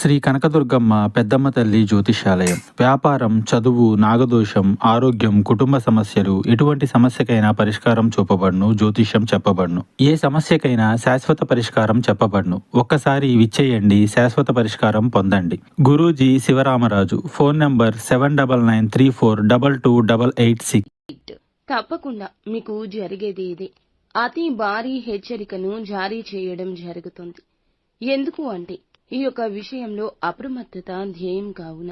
శ్రీ కనకదుర్గమ్మ పెద్దమ్మ తల్లి జ్యోతిష్యాలయం. వ్యాపారం, చదువు, నాగదోషం, ఆరోగ్యం, కుటుంబ సమస్యలు ఎటువంటి సమస్యకైనా పరిష్కారం చూపబడును. జ్యోతిష్యం చెప్పబడును. ఏ సమస్యకైనా శాశ్వత పరిష్కారం చెప్పబడును. ఒక్కసారి విచ్చేయండి, శాశ్వత పరిష్కారం పొందండి. గురూజీ శివరామరాజు. Phone number 7993422886. తప్పకుండా మీకు జరిగేది ఇదే. అతి భారీ హెచ్చరికను జారీ చేయడం జరుగుతుంది. ఎందుకు అంటే ఈ యొక్క విషయంలో అప్రమత్తత ధ్యేయం కావున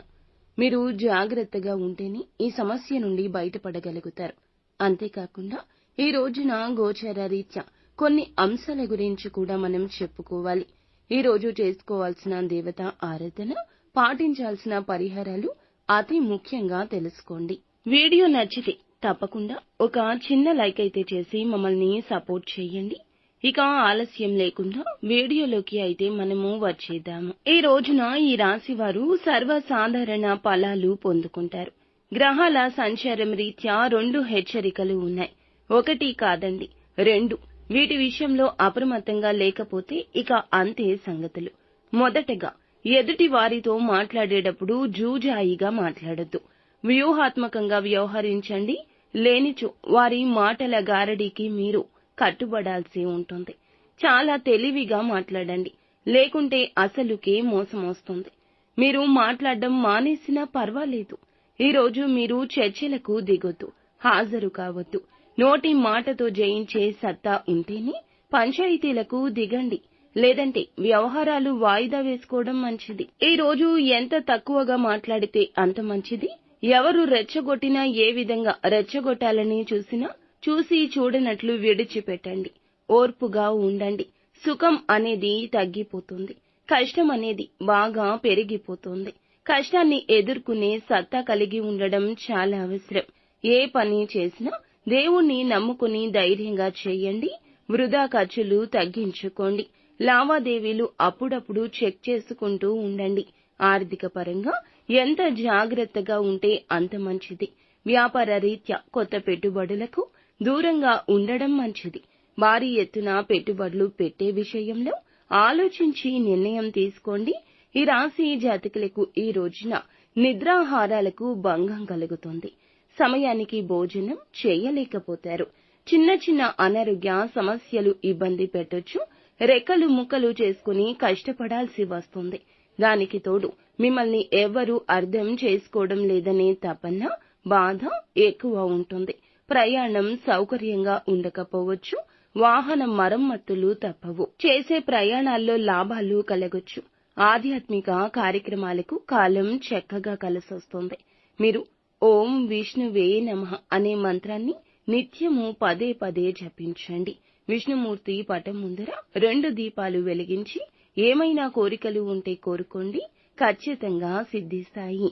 మీరు జాగ్రత్తగా ఉంటేనే ఈ సమస్య నుండి బయటపడగలుగుతారు. అంతేకాకుండా ఈ రోజున గోచర రీత్యా కొన్ని అంశాల గురించి కూడా మనం చెప్పుకోవాలి. ఈ రోజు చేసుకోవాల్సిన దేవత ఆరాధన, పాటించాల్సిన పరిహారాలు అతి ముఖ్యంగా తెలుసుకోండి. వీడియో నచ్చితే తప్పకుండా ఒక చిన్న లైక్ అయితే చేసి మమ్మల్ని సపోర్ట్ చేయండి. ఇక ఆలస్యం లేకుండా వీడియోలోకి అయితే మనము వచ్చేద్దాము. ఈ రోజున ఈ రాశి వారు సర్వసాధారణ ఫలాలు పొందుకుంటారు. గ్రహాల సంచారం రీత్యా 2 హెచ్చరికలు ఉన్నాయి. ఒకటి కాదండి, 2. వీటి విషయంలో అప్రమత్తంగా లేకపోతే ఇక అంతే సంగతులు. మొదటగా, ఎదుటి వారితో మాట్లాడేటప్పుడు జూజాయిగా మాట్లాడొద్దు. వ్యూహాత్మకంగా వ్యవహరించండి. లేనిచో వారి మాటల గారడీకి మీరు కట్టుబడాల్సి ఉంటుంది. చాలా తెలివిగా మాట్లాడండి, లేకుంటే అసలుకే మోసం వస్తుంది. మీరు మాట్లాడడం మానేసినా పర్వాలేదు. ఈ రోజు మీరు చర్చలకు దిగొద్దు, హాజరు కావద్దు. నోటి మాటతో జయించే సత్తా ఉంటేనే పంచాయతీలకు దిగండి, లేదంటే వ్యవహారాలు వాయిదా వేసుకోవడం మంచిది. ఈ రోజు ఎంత తక్కువగా మాట్లాడితే అంత మంచిది. ఎవరు రెచ్చగొట్టినా, ఏ విధంగా రెచ్చగొట్టాలని చూసినా చూసి చూడనట్లు విడిచిపెట్టండి. ఓర్పుగా ఉండండి. సుఖం అనేది తగ్గిపోతుంది, కష్టం అనేది బాగా పెరిగిపోతుంది. కష్టాన్ని ఎదుర్కొనే సత్తా కలిగి ఉండడం చాలా అవసరం. ఏ పని చేసినా దేవుణ్ణి నమ్ముకుని ధైర్యంగా చేయండి. వృధా ఖర్చులు తగ్గించుకోండి. లావాదేవీలు అప్పుడప్పుడు చెక్ చేసుకుంటూ ఉండండి. ఆర్థిక పరంగా ఎంత జాగ్రత్తగా ఉంటే అంత మంచిది. వ్యాపార రీత్యా కొత్త పెట్టుబడులకు దూరంగా ఉండడం మంచిది. భారీ ఎత్తున పెట్టుబడులు పెట్టే విషయంలో ఆలోచించి నిర్ణయం తీసుకోండి. ఈ రాశి జాతకులకు ఈ రోజున నిద్రాహారాలకు భంగం కలుగుతుంది. సమయానికి భోజనం చేయలేకపోతారు. చిన్న చిన్న అనారోగ్య సమస్యలు ఇబ్బంది పెట్టొచ్చు. రెక్కలు ముక్కలు చేసుకుని కష్టపడాల్సి వస్తుంది. దానికి తోడు మిమ్మల్ని ఎవ్వరూ అర్థం చేసుకోవడం లేదనే తపన, బాధ ఎక్కువ ఉంటుంది. ప్రయాణం సౌకర్యంగా ఉండకపోవచ్చు. వాహన మరమ్మతులు తప్పవు. చేసే ప్రయాణాల్లో లాభాలు కలగొచ్చు. ఆధ్యాత్మిక కార్యక్రమాలకు కాలం చక్కగా కలిసొస్తుంది. మీరు ఓం విష్ణువే నమః అనే మంత్రాన్ని నిత్యము పదే పదే జపించండి. విష్ణుమూర్తి పటం ముందర 2 దీపాలు వెలిగించి ఏమైనా కోరికలు ఉంటే కోరుకోండి, ఖచ్చితంగా సిద్ధిస్తాయి.